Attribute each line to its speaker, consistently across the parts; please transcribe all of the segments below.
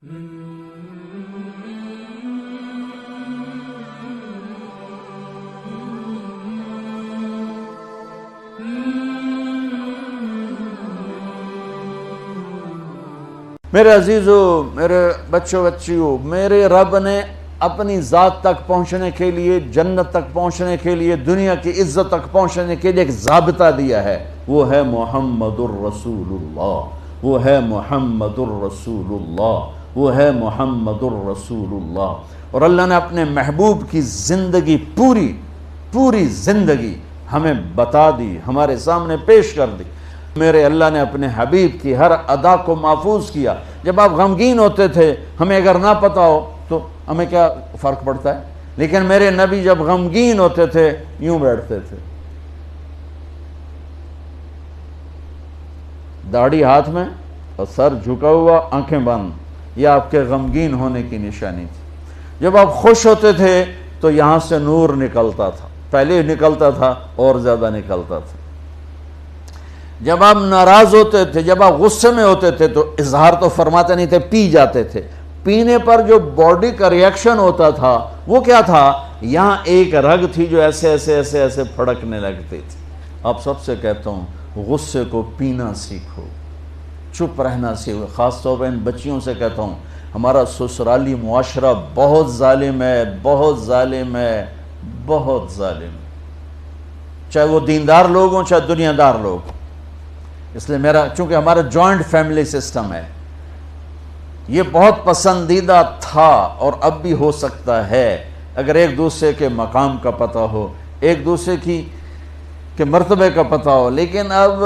Speaker 1: میرے عزیزو، میرے بچوں بچیوں، میرے رب نے اپنی ذات تک پہنچنے کے لیے، جنت تک پہنچنے کے لیے، دنیا کی عزت تک پہنچنے کے لیے ایک ضابطہ دیا ہے، وہ ہے محمد الرسول اللہ، وہ ہے محمد الرسول اللہ، وہ ہے محمد الرسول اللہ۔ اور اللہ نے اپنے محبوب کی زندگی پوری زندگی ہمیں بتا دی، ہمارے سامنے پیش کر دی۔ میرے اللہ نے اپنے حبیب کی ہر ادا کو محفوظ کیا۔ جب آپ غمگین ہوتے تھے، ہمیں اگر نہ پتا ہو تو ہمیں کیا فرق پڑتا ہے، لیکن میرے نبی جب غمگین ہوتے تھے یوں بیٹھتے تھے، داڑھی ہاتھ میں اور سر جھکا ہوا، آنکھیں بند۔ یہ آپ کے غمگین ہونے کی نشانی تھی۔ جب آپ خوش ہوتے تھے تو یہاں سے نور نکلتا تھا، پہلے نکلتا تھا اور زیادہ نکلتا تھا۔ جب آپ ناراض ہوتے تھے، جب آپ غصے میں ہوتے تھے تو اظہار تو فرماتے نہیں تھے، پی جاتے تھے۔ پینے پر جو باڈی کا ریاکشن ہوتا تھا وہ کیا تھا؟ یہاں ایک رگ تھی جو ایسے ایسے ایسے ایسے پھڑکنے لگتی تھی۔ اب سب سے کہتا ہوں، غصے کو پینا سیکھو، چپ رہنا سیکھو۔ خاص طور پر ان بچیوں سے کہتا ہوں، ہمارا سسرالی معاشرہ بہت ظالم ہے، بہت ظالم ہے، بہت ظالم ہے، چاہے وہ دیندار لوگ ہوں چاہے دنیا دار لوگ ہوں۔ اس لیے چونکہ ہمارا جوائنٹ فیملی سسٹم ہے، یہ بہت پسندیدہ تھا اور اب بھی ہو سکتا ہے اگر ایک دوسرے کے مقام کا پتہ ہو، ایک دوسرے کے مرتبے کا پتہ ہو، لیکن اب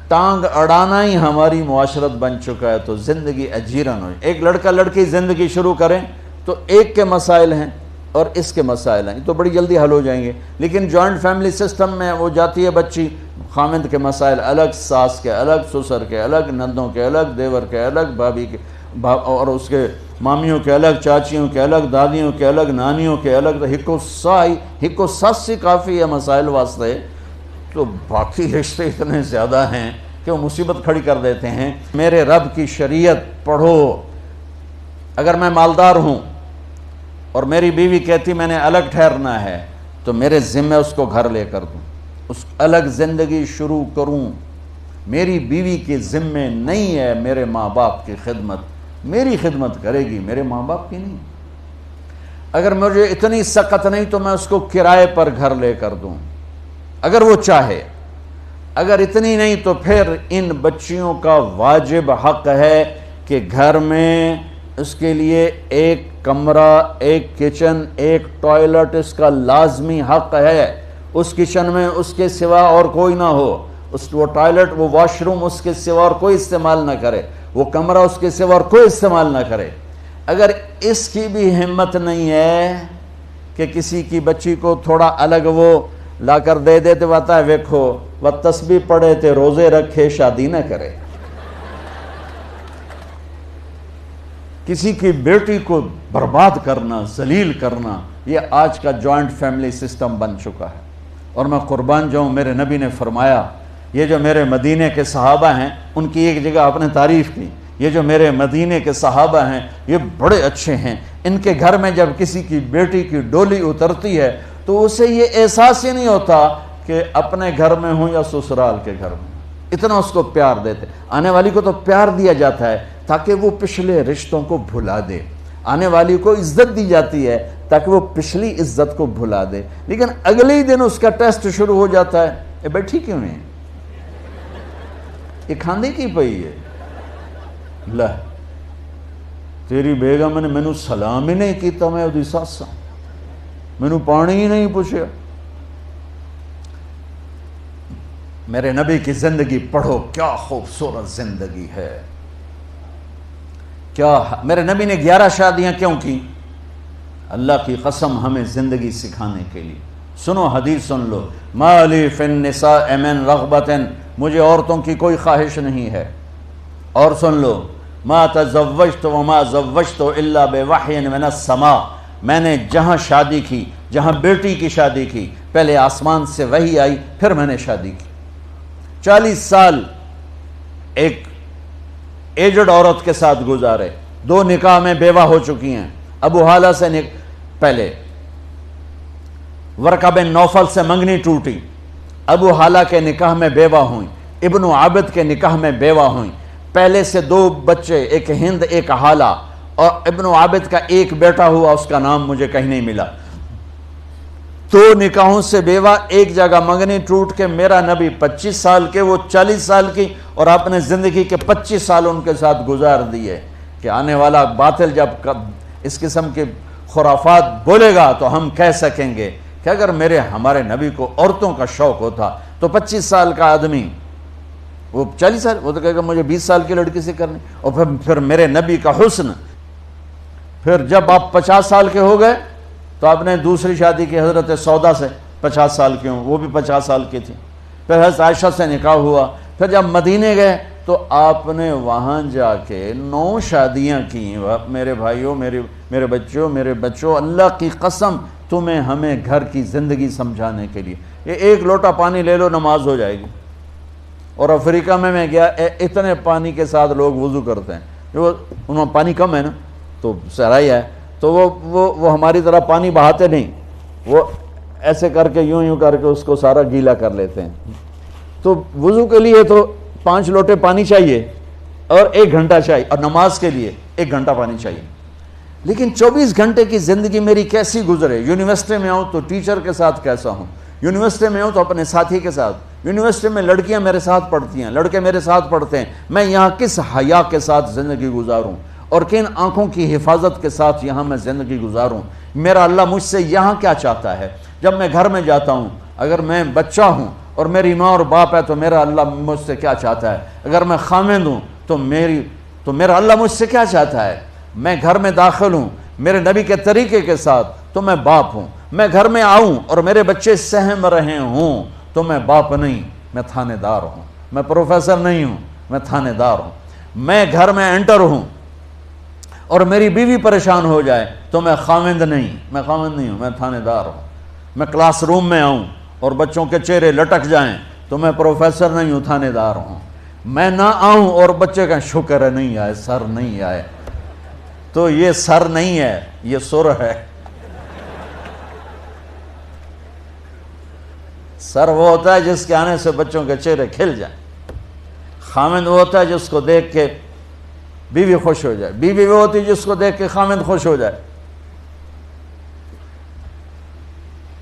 Speaker 1: ٹانگ اڑانا ہی ہماری معاشرت بن چکا ہے تو زندگی اجیرن ہو۔ ایک لڑکا لڑکی زندگی شروع کریں تو ایک کے مسائل ہیں اور اس کے مسائل ہیں تو بڑی جلدی حل ہو جائیں گے، لیکن جوائنٹ فیملی سسٹم میں وہ جاتی ہے بچی، خامند کے مسائل الگ، ساس کے الگ، سسر کے الگ، نندوں کے الگ، دیور کے الگ، بھابھی کے اور اس کے مامیوں کے الگ، چاچیوں کے الگ، دادیوں کے الگ، نانیوں کے الگ، ہکو ساس کافی ہے مسائل واسطے، تو باقی رشتے اتنے زیادہ ہیں کہ وہ مصیبت کھڑی کر دیتے ہیں۔ میرے رب کی شریعت پڑھو۔ اگر میں مالدار ہوں اور میری بیوی کہتی میں نے الگ ٹھہرنا ہے تو میرے ذمہ اس کو گھر لے کر دوں، اس الگ زندگی شروع کروں۔ میری بیوی کے ذمہ نہیں ہے میرے ماں باپ کی خدمت، میری خدمت کرے گی، میرے ماں باپ کی نہیں۔ اگر مجھے اتنی سخت نہیں تو میں اس کو کرائے پر گھر لے کر دوں اگر وہ چاہے، اگر اتنی نہیں تو پھر ان بچیوں کا واجب حق ہے کہ گھر میں اس کے لیے ایک کمرہ، ایک کچن، ایک ٹوائلٹ اس کا لازمی حق ہے۔ اس کچن میں اس کے سوا اور کوئی نہ ہو، وہ ٹوائلٹ، وہ واش روم اس کے سوا اور کوئی استعمال نہ کرے، وہ کمرہ اس کے سوا اور کوئی استعمال نہ کرے۔ اگر اس کی بھی ہمت نہیں ہے کہ کسی کی بچی کو تھوڑا الگ وہ لا کر دے دیتے، بتا ہے ویکھو وہ تسبیح پڑھے تے روزے رکھے شادی نہ کرے۔ کسی کی بیٹی کو برباد کرنا، ذلیل کرنا، یہ آج کا جوائنٹ فیملی سسٹم بن چکا ہے۔ اور میں قربان جاؤں، میرے نبی نے فرمایا، یہ جو میرے مدینے کے صحابہ ہیں ان کی ایک جگہ آپ نے تعریف کی، یہ جو میرے مدینے کے صحابہ ہیں یہ بڑے اچھے ہیں، ان کے گھر میں جب کسی کی بیٹی کی ڈولی اترتی ہے تو اسے یہ احساس ہی نہیں ہوتا کہ اپنے گھر میں ہوں یا سسرال کے گھر میں، اتنا اس کو پیار دیتے۔ آنے والی کو تو پیار دیا جاتا ہے تاکہ وہ پچھلے رشتوں کو بھلا دے، آنے والی کو عزت دی جاتی ہے تاکہ وہ پچھلی عزت کو بھلا دے، لیکن اگلے ہی دن اس کا ٹیسٹ شروع ہو جاتا ہے، یہ بیٹھی کیوں نہیں، یہ کھاندی کی پئی ہے، لہ تیری بیگم نے مینوں سلام ہی نہیں کیتا، میں اودی ساس ہاں، مینوں پانی ہی نہیں پوچھا۔ میرے نبی کی زندگی پڑھو، کیا خوبصورت زندگی ہے، کیا میرے نبی نے 11 شادیاں کیوں کی؟ اللہ کی قسم ہمیں زندگی سکھانے کے لیے۔ سنو حدیث سن لو، ما لی فی النساء من رغبت، مجھے عورتوں کی کوئی خواہش نہیں ہے۔ اور سن لو، ما تزوجت وما زوجت الا بوحی من السماء، میں نے جہاں شادی کی، جہاں بیٹی کی شادی کی، پہلے آسمان سے وحی آئی پھر میں نے شادی کی۔ 40 سال ایک ایجڈ عورت کے ساتھ گزارے، 2 نکاح میں بیوہ ہو چکی ہیں. ابو حالہ سے پہلے ورقہ بن نوفل سے منگنی ٹوٹی، ابو حالہ کے نکاح میں بیوہ ہوئیں، ابن عابد کے نکاح میں بیوہ ہوئیں. پہلے سے 2 بچے، ایک ہند ایک حالہ، اور ابن عابد کا ایک بیٹا ہوا، اس کا نام مجھے کہیں نہیں ملا. 2 نکاحوں سے بیوہ، ایک جگہ منگنی ٹوٹ کے میرا نبی 25 سال کے، وہ 40 سال کی، اور اپنے زندگی کے 25 سال ان کے ساتھ گزار دیے کہ آنے والا باطل جب اس قسم کے خرافات بولے گا تو ہم کہہ سکیں گے کہ اگر ہمارے نبی کو عورتوں کا شوق ہوتا تو 25 سال کا آدمی، وہ 40 سال، وہ تو کہے گا مجھے 20 سال کی لڑکی سے کرنی. اور پھر میرے نبی کا حسن. پھر جب آپ 50 سال کے ہو گئے تو آپ نے دوسری شادی کی حضرت سودا سے، 50 سال کی ہوں، وہ بھی 50 سال کی تھی. پھر حضرت عائشہ سے نکاح ہوا. پھر جب مدینے گئے تو آپ نے وہاں جا کے 9 شادیاں کی. میرے بھائیوں، میرے بچوں، اللہ کی قسم تمہیں ہمیں گھر کی زندگی سمجھانے کے لیے یہ 1 لوٹا پانی لے لو، نماز ہو جائے گی. اور افریقہ میں گیا، اتنے پانی کے ساتھ لوگ وضو کرتے ہیں. جو انہوں پانی کم ہے نا تو صحرائی ہے، تو وہ ہماری طرح پانی بہاتے نہیں، وہ ایسے کر کے یوں کر کے اس کو سارا گیلا کر لیتے ہیں. تو وضو کے لیے تو 5 لوٹے پانی چاہیے اور 1 گھنٹہ چاہیے، اور نماز کے لیے 1 گھنٹہ پانی چاہیے. لیکن 24 گھنٹے کی زندگی میری کیسی گزرے؟ یونیورسٹی میں آؤں تو ٹیچر کے ساتھ کیسا ہوں، یونیورسٹی میں ہوں تو اپنے ساتھی کے ساتھ، یونیورسٹی میں لڑکیاں میرے ساتھ پڑھتی ہیں، لڑکے میرے ساتھ پڑھتے ہیں، میں یہاں کس حیا کے ساتھ زندگی گزاروں اور کن آنکھوں کی حفاظت کے ساتھ یہاں میں زندگی گزاروں؟ میرا اللہ مجھ سے یہاں کیا چاہتا ہے؟ جب میں گھر میں جاتا ہوں، اگر میں بچہ ہوں اور میری ماں اور باپ ہے تو میرا اللہ مجھ سے کیا چاہتا ہے؟ اگر میں خامند ہوں تو میرا اللہ مجھ سے کیا چاہتا ہے؟ میں گھر میں داخل ہوں میرے نبی کے طریقے کے ساتھ تو میں باپ ہوں. میں گھر میں آؤں اور میرے بچے سہم رہے ہوں تو میں باپ نہیں، میں تھانے دار ہوں. میں پروفیسر نہیں ہوں، میں تھانے دار ہوں. میں گھر میں انٹر ہوں اور میری بیوی پریشان ہو جائے تو میں خامند نہیں ہوں، میں تھانے دار ہوں. میں کلاس روم میں آؤں اور بچوں کے چہرے لٹک جائیں تو میں پروفیسر نہیں ہوں، تھانے دار ہوں. میں نہ آؤں اور بچے کا شکر ہے نہیں آئے، سر نہیں آئے، تو یہ سر نہیں ہے، یہ سر ہے. سر وہ ہوتا ہے جس کے آنے سے بچوں کے چہرے کھل جائیں. خامند وہ ہوتا ہے جس کو دیکھ کے بیوی خوش ہو جائے، بیوی وہ ہوتی ہے جس کو دیکھ کے خامند خوش ہو جائے،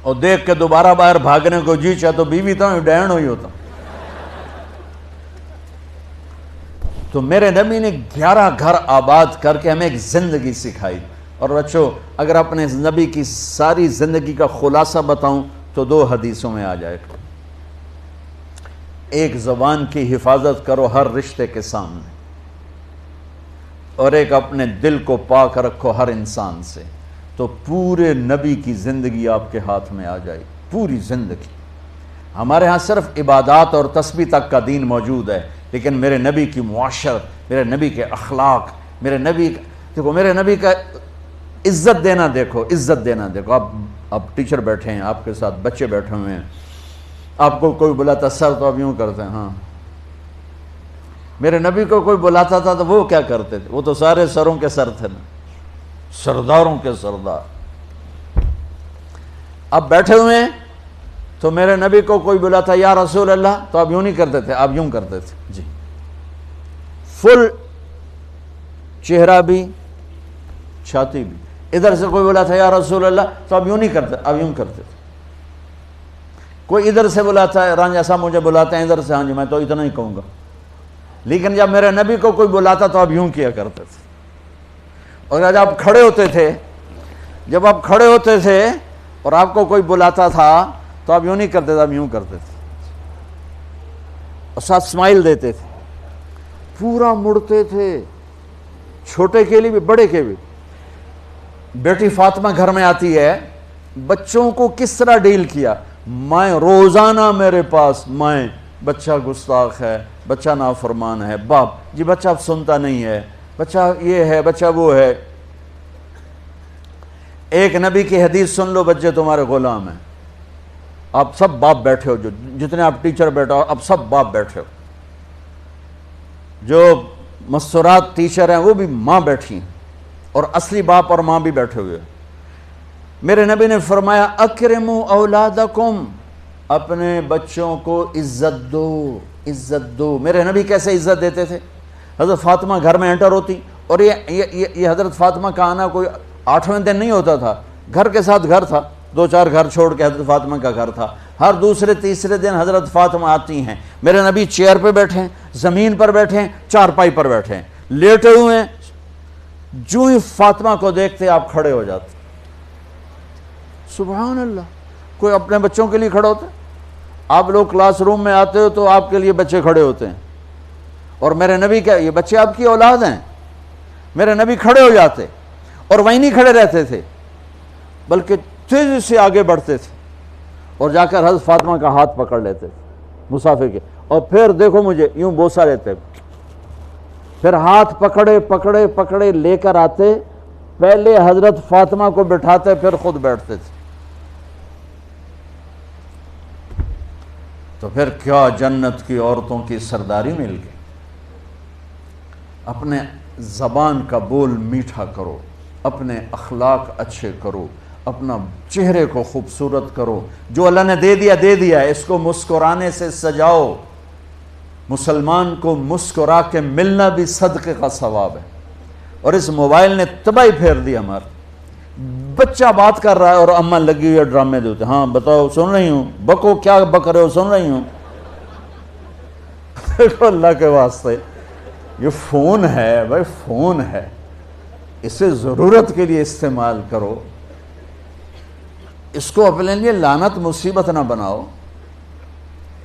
Speaker 1: اور دیکھ کے دوبارہ باہر بھاگنے کو جی چاہے تو بیوی تو ڈین ہوئی ہوتا. تو میرے نبی نے 11 گھر آباد کر کے ہمیں ایک زندگی سکھائی. اور بچوں، اگر اپنے نبی کی ساری زندگی کا خلاصہ بتاؤں تو 2 حدیثوں میں آ جائے گا. ایک زبان کی حفاظت کرو ہر رشتے کے سامنے، اور ایک اپنے دل کو پاک رکھو ہر انسان سے. تو پورے نبی کی زندگی آپ کے ہاتھ میں آ جائے، پوری زندگی. ہمارے ہاں صرف عبادات اور تسبیح تک کا دین موجود ہے، لیکن میرے نبی کی معاشرت، میرے نبی کے اخلاق، میرے نبی کا عزت دینا دیکھو، عزت دینا دیکھو. آپ ٹیچر بیٹھے ہیں، آپ کے ساتھ بچے بیٹھے ہوئے ہیں، آپ کو کوئی بلاتا سر تو آپ یوں کرتے ہیں. ہاں، میرے نبی کو کوئی بلاتا تھا تو وہ کیا کرتے تھے؟ وہ تو سارے سروں کے سر تھے نا، سرداروں کے سردار. اب بیٹھے ہوئے ہیں تو میرے نبی کو کوئی بلاتا یا رسول اللہ تو آپ یوں نہیں کرتے تھے، آپ یوں کرتے تھے. جی، فل چہرہ بھی چھاتی بھی. ادھر سے کوئی بلاتا یا رسول اللہ تو آپ یوں نہیں کرتے، آپ یوں کرتے تھے. کوئی ادھر سے بلاتا ہے، رانجھا صاحب مجھے بلاتے ہیں ادھر سے، ہاں جی میں تو اتنا ہی کہوں گا. لیکن جب میرے نبی کو کوئی بلاتا تو آپ یوں کیا کرتے تھے. اور جب آپ کھڑے ہوتے تھے اور آپ کو کوئی بلاتا تھا تو آپ یوں نہیں کرتے تھے، آپ یوں کرتے تھے، اور ساتھ اسمائل دیتے تھے، پورا مڑتے تھے، چھوٹے کے لیے بھی بڑے کے بھی. بیٹی فاطمہ گھر میں آتی ہے، بچوں کو کس طرح ڈیل کیا. میں روزانہ میرے پاس بچہ گستاخ ہے، بچہ نافرمان ہے. باپ جی بچہ اب سنتا نہیں ہے، بچہ یہ ہے، بچہ وہ ہے. ایک نبی کی حدیث سن لو، بچے تمہارے غلام ہیں. آپ سب باپ بیٹھے ہو، جتنے آپ ٹیچر بیٹھا ہو اب سب باپ بیٹھے ہو. جو مستورات ٹیچر ہیں وہ بھی ماں بیٹھی ہیں اور اصلی باپ اور ماں بھی بیٹھے ہوئے. میرے نبی نے فرمایا اکرموا اولادکم، اپنے بچوں کو عزت دو، عزت دو. میرے نبی کیسے عزت دیتے تھے؟ حضرت فاطمہ گھر میں انٹر ہوتی، اور یہ حضرت فاطمہ کا آنا کوئی 8ویں دن نہیں ہوتا تھا، گھر کے ساتھ گھر تھا، 2-4 گھر چھوڑ کے حضرت فاطمہ کا گھر تھا. ہر دوسرے تیسرے دن حضرت فاطمہ آتی ہیں. میرے نبی چیئر پہ بیٹھے ہیں، زمین پر بیٹھے ہیں، چارپائی پر بیٹھے ہیں، لیٹے ہوئے ہیں. جو ہی فاطمہ کو دیکھتے آپ کھڑے ہو جاتے. سبحان اللہ. کوئی اپنے بچوں کے لیے کھڑا ہوتا ہے؟ آپ لوگ کلاس روم میں آتے ہو تو آپ کے لیے بچے کھڑے ہوتے ہیں، اور میرے نبی کیا یہ بچے آپ کی اولاد ہیں؟ میرے نبی کھڑے ہو جاتے، اور وہیں نہیں کھڑے رہتے تھے بلکہ تیزی سے آگے بڑھتے تھے اور جا کر حضرت فاطمہ کا ہاتھ پکڑ لیتے تھے مسافر کے، اور پھر دیکھو مجھے یوں بوسہ لیتے، پھر ہاتھ پکڑے پکڑے پکڑے لے کر آتے، پہلے حضرت فاطمہ کو بٹھاتے پھر خود بیٹھتے تھے. تو پھر کیا جنت کی عورتوں کی سرداری مل گئی. اپنے زبان کا بول میٹھا کرو، اپنے اخلاق اچھے کرو، اپنا چہرے کو خوبصورت کرو. جو اللہ نے دے دیا ہے، اس کو مسکرانے سے سجاؤ. مسلمان کو مسکرا کے ملنا بھی صدقے کا ثواب ہے. اور اس موبائل نے تباہی پھیر دی ہمارا. بچہ بات کر رہا ہے اور اماں لگی ہوئی ہے ڈرامے دیتے، ہاں بتاؤ سن رہی ہوں، بکو کیا بک رہے ہو، سن رہی ہوں. دیکھو اللہ کے واسطے یہ فون ہے بھائی، فون ہے، اسے ضرورت کے لیے استعمال کرو، اس کو اپنے لیے لعنت مصیبت نہ بناؤ.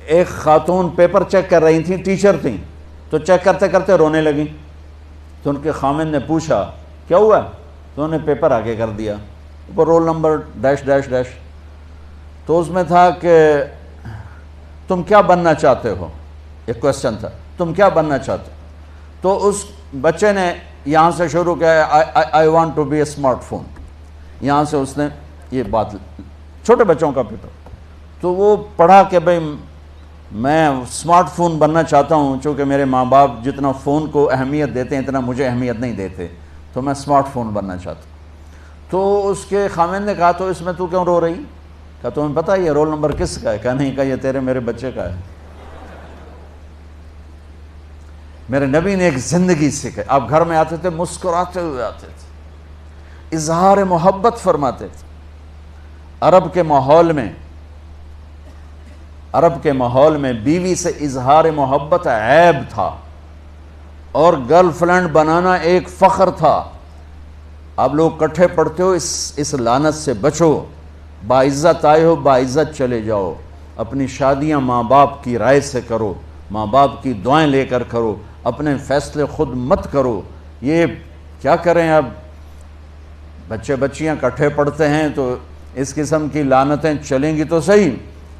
Speaker 1: ایک خاتون پیپر چیک کر رہی تھیں، ٹیچر تھیں، تو چیک کرتے کرتے رونے لگیں. تو ان کے خامن نے پوچھا کیا ہوا؟ تو انہوں نے پیپر آگے کر دیا، اوپر roll number dash dash dash. تو اس میں تھا کہ تم کیا بننا چاہتے ہو، ایک کوشچن تھا، تم کیا بننا چاہتے ہو. تو اس بچے نے یہاں سے شروع کیا، I want to be a smart phone. یہاں سے اس نے یہ بات، چھوٹے بچوں کا پیپر. تو وہ پڑھا کہ بھئی میں اسمارٹ فون بننا چاہتا ہوں، چونکہ میرے ماں باپ جتنا فون کو اہمیت دیتے ہیں اتنا مجھے اہمیت نہیں دیتے، تو میں اسمارٹ فون بننا چاہتا ہوں. تو اس کے خامن نے کہا تو اس میں تو کیوں رو رہی؟ کہا تمہیں پتہ یہ رول نمبر کس کا ہے؟ کہا نہیں. کہا یہ تیرے میرے بچے کا ہے. میرے نبی نے ایک زندگی سکھائی. آپ گھر میں آتے تھے مسکراتے ہوئے آتے تھے، اظہار محبت فرماتے تھے. عرب کے ماحول میں بیوی سے اظہار محبت عیب تھا، اور گرل فرینڈ بنانا ایک فخر تھا. آپ لوگ کٹھے پڑھتے ہو، اس لعنت سے بچو. باعزت آئے ہو، باعزت چلے جاؤ. اپنی شادیاں ماں باپ کی رائے سے کرو، ماں باپ کی دعائیں لے کر کرو، اپنے فیصلے خود مت کرو. یہ کیا کریں، اب بچے بچیاں کٹھے پڑھتے ہیں تو اس قسم کی لعنتیں چلیں گی تو صحیح،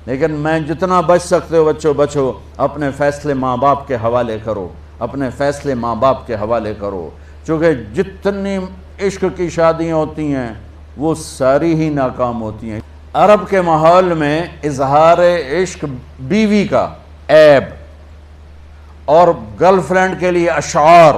Speaker 1: لیکن میں جتنا بچ سکتے ہو بچو بچو. اپنے فیصلے ماں باپ کے حوالے کرو، اپنے فیصلے ماں باپ کے حوالے کرو. چونکہ جتنی عشق کی شادیاں ہوتی ہیں وہ ساری ہی ناکام ہوتی ہیں. عرب کے ماحول میں اظہار عشق بیوی کا عیب، اور گرل فرینڈ کے لیے اشعار.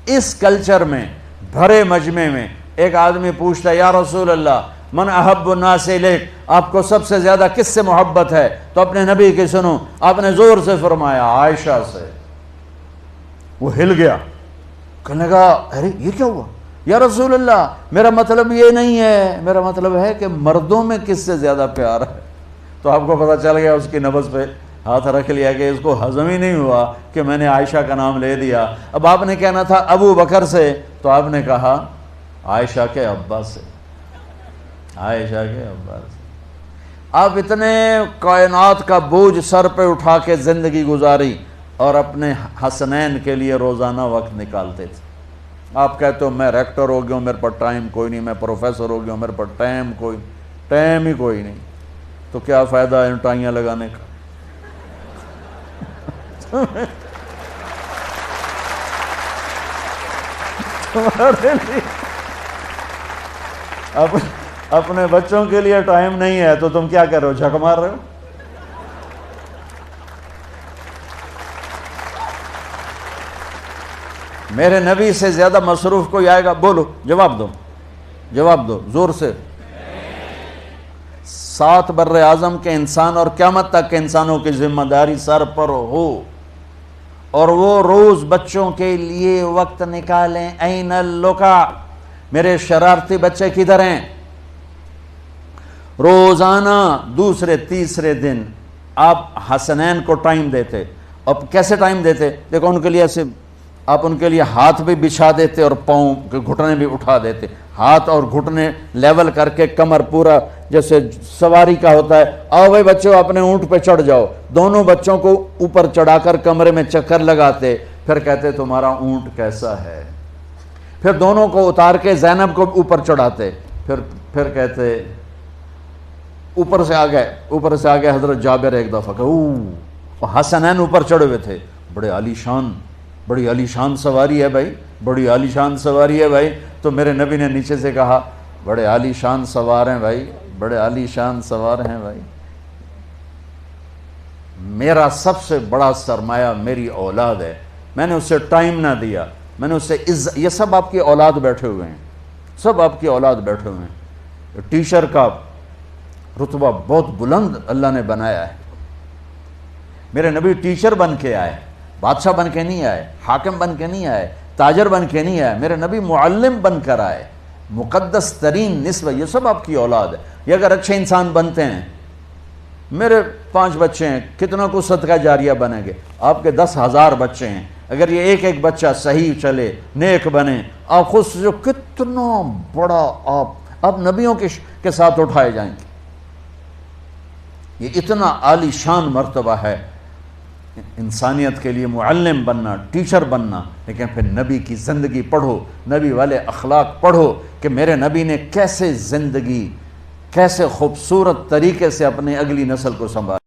Speaker 1: اس کلچر میں بھرے مجمع میں ایک آدمی پوچھتا ہے یا رسول اللہ من احب الناس الیک، آپ کو سب سے زیادہ کس سے محبت ہے؟ تو اپنے نبی کی سنو. آپ نے زور سے فرمایا عائشہ سے. وہ ہل گیا، کہنے لگا ارے یہ کیا ہوا یا رسول اللہ، میرا مطلب یہ نہیں ہے، میرا مطلب ہے کہ مردوں میں کس سے زیادہ پیار ہے. تو آپ کو پتہ چل گیا، اس کی نبض پہ ہاتھ رکھ لیا کہ اس کو ہضم ہی نہیں ہوا کہ میں نے عائشہ کا نام لے دیا. اب آپ نے کہنا تھا ابو بکر سے، تو آپ نے کہا عائشہ کے ابا سے، عائشہ کے ابا سے. آپ اتنے کائنات کا بوجھ سر پہ اٹھا کے زندگی گزاری، اور اپنے حسنین کے لیے روزانہ وقت نکالتے تھے. آپ کہتے ہو میں ریکٹر ہو گیا ہوں، میرے پر ٹائم کوئی نہیں، میں پروفیسر ہو گیا ہوں، میرے پر ٹائم ہی کوئی نہیں. تو کیا فائدہ ہے ٹائیاں لگانے کا؟ تمہارے لیے اپنے بچوں کے لیے ٹائم نہیں ہے تو تم کیا کر رہے ہو، جھک مار رہے ہو. میرے نبی سے زیادہ مصروف کوئی آئے گا؟ بولو، جواب دو، جواب دو زور سے۔ 7 بر اعظم کے انسان اور قیامت تک کے انسانوں کی ذمہ داری سر پر ہو، اور وہ روز بچوں کے لیے وقت نکالیں۔ این اللقا، میرے شرارتی بچے کدھر ہیں؟ روزانہ دوسرے تیسرے دن آپ حسنین کو ٹائم دیتے۔ اب کیسے ٹائم دیتے؟ دیکھو ان کے لیے ایسے آپ ان کے لیے ہاتھ بھی بچھا دیتے اور پاؤں کے گھٹنے بھی اٹھا دیتے، ہاتھ اور گھٹنے لیول کر کے، کمر پورا جیسے سواری کا ہوتا ہے۔ آؤ بھائی بچوں اپنے اونٹ پہ چڑھ جاؤ، دونوں بچوں کو اوپر چڑھا کر کمرے میں چکر لگاتے، پھر کہتے تمہارا اونٹ کیسا ہے، پھر دونوں کو اتار کے زینب کو اوپر چڑھاتے، پھر کہتے اوپر سے آ گئے حضرت جابر ایک دفعہ کہ حسنین اوپر چڑھے ہوئے تھے، بڑی عالی شان سواری ہے بھائی، بڑی عالی شان سواری ہے بھائی۔ تو میرے نبی نے نیچے سے کہا بڑے عالی شان سوار ہیں بھائی، بڑے عالی شان سوار ہیں بھائی، میرا سب سے بڑا سرمایہ میری اولاد ہے، میں نے اسے ٹائم نہ دیا، میں نے اسے یہ سب آپ کی اولاد بیٹھے ہوئے ہیں، سب آپ کی اولاد بیٹھے ہوئے ہیں۔ ٹیچر کا رتبہ بہت بلند اللہ نے بنایا ہے۔ میرے نبی ٹیچر بن کے آئے، بادشاہ بن کے نہیں آئے، حاکم بن کے نہیں آئے، تاجر بن کے نہیں آئے، میرے نبی معلم بن کر آئے، مقدس ترین نسبہ۔ یہ سب آپ کی اولاد ہے، یہ اگر اچھے انسان بنتے ہیں، میرے 5 بچے ہیں، کتنا کو صدقہ جاریہ بنیں گے؟ آپ کے 10,000 بچے ہیں، اگر یہ ایک بچہ صحیح چلے، نیک بنے، آپ خود سے جو کتنا بڑا آپ نبیوں کے ساتھ اٹھائے جائیں گے۔ یہ اتنا عالی شان مرتبہ ہے انسانیت کے لیے، معلم بننا، ٹیچر بننا۔ لیکن پھر نبی کی زندگی پڑھو، نبی والے اخلاق پڑھو کہ میرے نبی نے کیسے زندگی، کیسے خوبصورت طریقے سے اپنی اگلی نسل کو سنبھالا۔